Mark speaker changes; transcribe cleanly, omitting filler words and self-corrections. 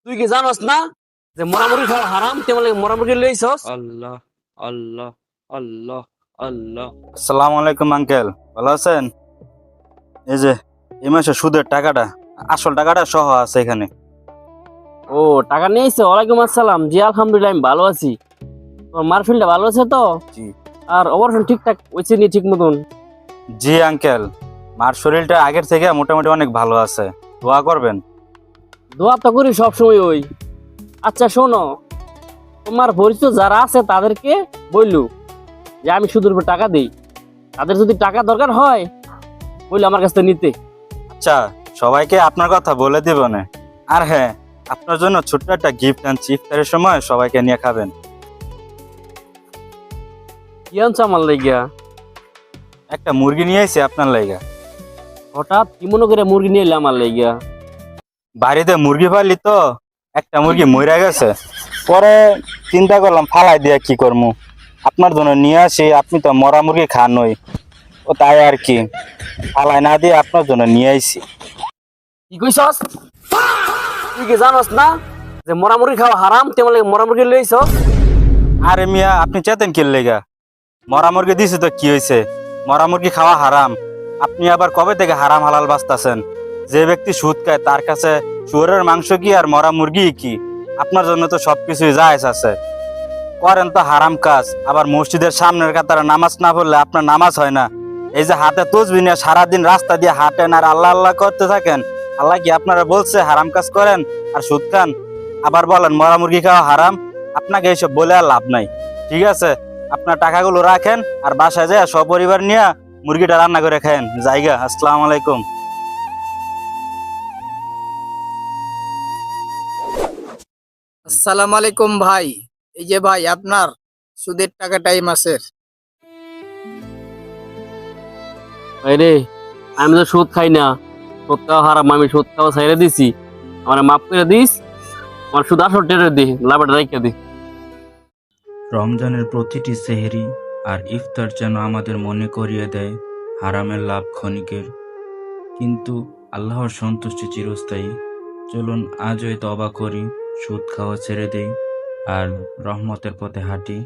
Speaker 1: তুই কি জানোস না যে মরামুরগি খাওয়া হারাম? তুই আমার লাগি মরামুরগি লইছস।
Speaker 2: আল্লাহ আল্লাহ আল্লাহ আল্লাহ।
Speaker 3: আসসালামু আলাইকুম আঙ্কেল, ভালো আছেন? এই যে এই মাসে সুদের টাকাটা, আসল টাকাটা সহ আছে এখানে।
Speaker 1: ও, টাকা নিয়ে আইছো? ওয়ালাইকুম আসসালাম। জি আলহামদুলিল্লাহ, আমি ভালো আছি। তোমার মারফিলটা ভালো আছে তো?
Speaker 3: জি
Speaker 1: আর অপারেশন ঠিকঠাক হয়েছে নি ঠিক মতন?
Speaker 3: জি আঙ্কেল, মার শরীরটা আগের থেকে মোটামুটি অনেক ভালো আছে, দোয়া করবেন।
Speaker 1: দোয়া তো করি সবসময় ওই। আচ্ছা শোনো, তোমার পরিচিত যারা আছে তাদেরকে বললু যে আমি সুদের উপর টাকা দিই। তাদের যদি টাকা দরকার হয় বললো আমার কাছ থেকে নিতে।
Speaker 3: আচ্ছা, সবাইকে আপনার কথা বলে দিব না। আর হ্যাঁ, আপনার জন্য ছোট্ট একটা গিফট আনছি, ইফতারের সময় সবাইকে নিয়ে খাবেন।
Speaker 1: কি আনছো আমার লাইগা?
Speaker 3: একটা মুরগি নিয়ে এসেছি আপনার লাইগা।
Speaker 1: হঠাৎ কি মনে করে মুরগি নিয়ে এলে আমার লাইগা?
Speaker 3: বাড়িতে মুরগি পালি তো, একটা মুরগি মরে গেছে, পরে চিন্তা করলাম ফালাই দিয়া কি করবো, আপনার জন্য নিয়ে আসি। আপনি তো মরা মুরগি খানই, ও তাই আর কি, ফালাই না দিয়ে আপনার জন্য নিয়ে আইছি।
Speaker 1: কি কইছস? তুই কি জানোস না যে মরামুরগি খাওয়া হারাম? তুই আমার লাগি মরামুরগি লইছস।
Speaker 3: আরে মিয়া, আপনি চেতেন কি লেগা? মরা মুরগি দিছি তো কি হয়েছে? মরা মুরগি খাওয়া হারাম। আপনি আবার কবে থেকে হারাম হালাল বাঁচতেছেন? যে ব্যক্তি সুদ খায় তার কাছে শুয়োরের মাংস কি আর মরা মুরগি কি? আপনার জন্য তো সবকিছুই জায়েজ আছে। করেন তো হারাম কাজ, আবার মসজিদের সামনের কাতারে নামাজ না পড়লে আপনার নামাজ হয় না। এই যে হাতে তসবি নিয়ে সারাদিন রাস্তা দিয়ে হাঁটেন আর আল্লাহ আল্লাহ করতে থাকেন, আল্লাহ কি আপনারা বলছে হারাম কাজ করেন আর সুদ খান? আবার বলেন মরা মুরগি খাওয়া হারাম? আপনাকে এইসব বলে আর লাভ নাই। ঠিক আছে, আপনার টাকাগুলো রাখেন আর বাসায় যায় সপরিবার নিয়ে মুরগিটা রান্না করে খায়েন। জায়গা, আসসালামু আলাইকুম।
Speaker 4: আসসালামু আলাইকুম ভাই। এই যে ভাই আপনার সুদের টাকাটা এই মাসের।
Speaker 1: ভাই রে, আমি তো সুদ খাই না, সুদ খাওয়া হারাম, আমি সুদ খাওয়া ছাইরে দিছি। আমার মাফ করে দিস। আমার সুদ আসল টেরে দি, লাভটা রাইখা দি।
Speaker 5: রমজানের প্রতিটি সেহরি আর ইফতার যেন আমাদের মনে করিয়ে দেয় হারামের লাভ ক্ষণিকের, কিন্তু আল্লাহর সন্তুষ্টি চিরস্থায়ী। চলুন আজই তওবা করি, সুদ খাওয়া ছেড়ে দেই আর রহমতের পথে হাঁটি।